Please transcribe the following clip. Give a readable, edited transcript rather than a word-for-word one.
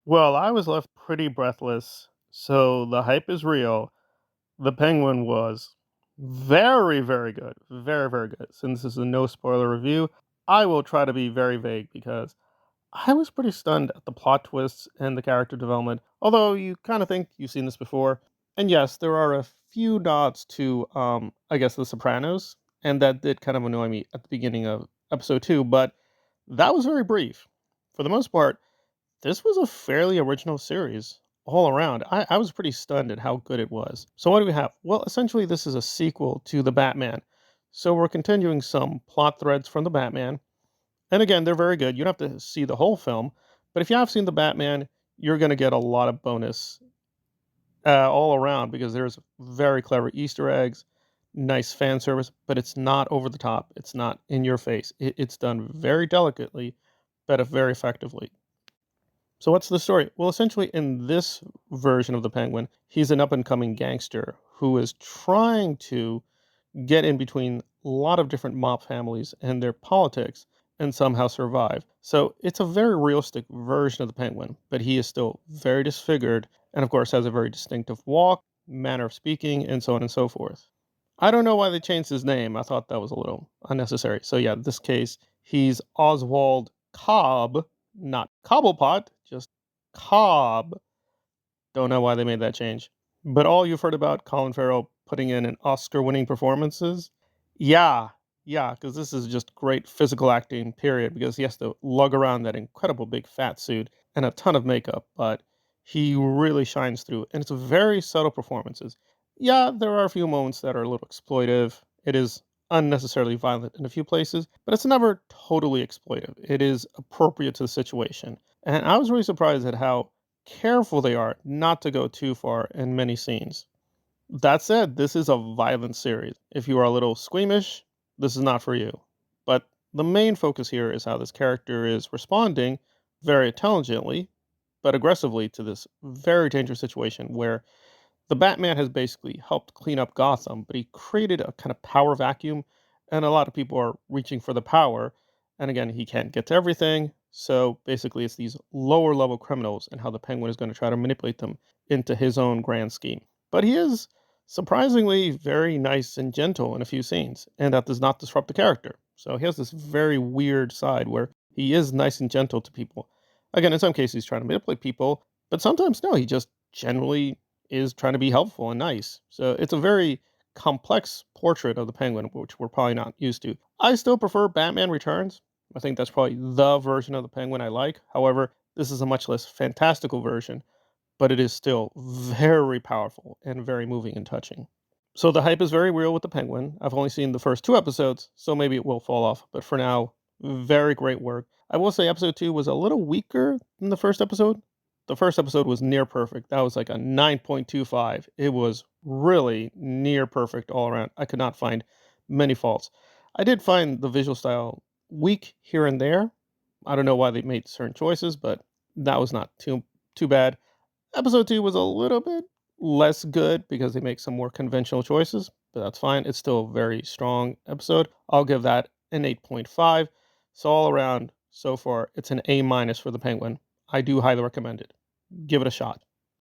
Well, I was left pretty breathless, so the hype is real. The Penguin was very, very good. Very, very good. Since this is a no spoiler review, I will try to be very vague because I was pretty stunned at the plot twists and the character development, although you kind of think you've seen this before. And yes, there are a few nods to, I guess, The Sopranos, and that did kind of annoy me at the beginning of episode 2, but that was very brief. For the most part, this was a fairly original series all around. I was pretty stunned at how good it was. So, what do we have? Well, essentially, this is a sequel to The Batman. So, we're continuing some plot threads from The Batman. And again, they're very good. You don't have to see the whole film, but if you have seen The Batman, you're going to get a lot of bonus all around because there's very clever Easter eggs, nice fan service, but it's not over the top. It's not in your face. It's done very delicately, but very effectively. So what's the story? Well, essentially, in this version of the Penguin, he's an up and coming gangster who is trying to get in between a lot of different mob families and their politics and somehow survive. So it's a very realistic version of the Penguin, but he is still very disfigured and, of course, has a very distinctive walk, manner of speaking, and so on and so forth. I don't know why they changed his name. I thought that was a little unnecessary. So yeah, in this case, he's Oswald Cobb, not Cobblepot, just Cobb. Don't know why they made that change. But all you've heard about Colin Farrell putting in an Oscar-winning performances, yeah, yeah, because this is just great physical acting, period. Because he has to lug around that incredible big fat suit and a ton of makeup, but he really shines through, and it's very subtle performances. Yeah, there are a few moments that are a little exploitive. It is unnecessarily violent in a few places, but it's never totally exploitive. It is appropriate to the situation. And I was really surprised at how careful they are not to go too far in many scenes. That said, this is a violent series. If you are a little squeamish, this is not for you. But the main focus here is how this character is responding very intelligently, but aggressively to this very dangerous situation where the Batman has basically helped clean up Gotham, but he created a kind of power vacuum, and a lot of people are reaching for the power. And again, he can't get to everything. So basically, it's these lower level criminals and how the Penguin is going to try to manipulate them into his own grand scheme. But he is surprisingly very nice and gentle in a few scenes, and that does not disrupt the character. So he has this very weird side where he is nice and gentle to people. Again, in some cases, he's trying to manipulate people, but sometimes no, he just generally is trying to be helpful and nice. So it's a very complex portrait of the Penguin, which we're probably not used to. I still prefer Batman Returns. I think that's probably the version of the Penguin I like. However, this is a much less fantastical version, but it is still very powerful and very moving and touching. So the hype is very real with the Penguin. I've only seen the first 2 episodes, so maybe it will fall off. But for now, very great work. I will say episode 2 was a little weaker than the first episode. The first episode was near perfect. That was like a 9.25. It was really near perfect all around. I could not find many faults. I did find the visual style weak here and there. I don't know why they made certain choices, but that was not too bad. Episode 2 was a little bit less good because they make some more conventional choices, but that's fine. It's still a very strong episode. I'll give that an 8.5. So all around, so far, it's an A minus for the Penguin. I do highly recommend it. Give it a shot.